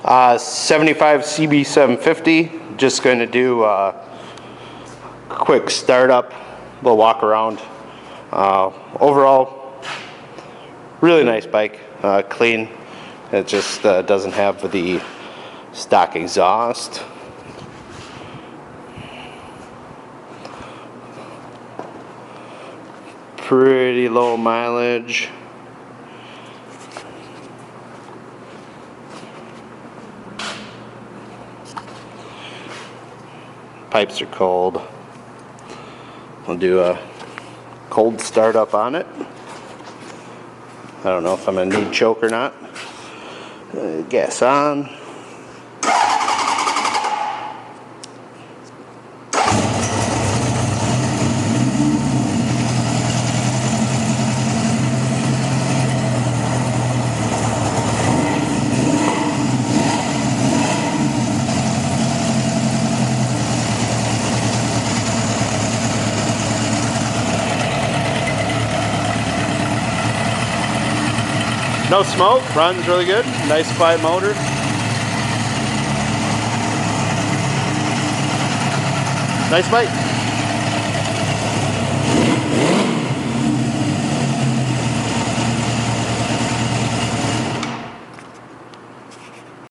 75 CB750. Just going to do a quick startup, little walk around. Overall, really nice bike, clean. It just doesn't have the stock exhaust. Pretty low mileage. Pipes are cold. We'll do a cold startup on it. I don't know if I'm gonna need choke or not. Gas on. No smoke, runs really good, nice quiet motor. Nice bike.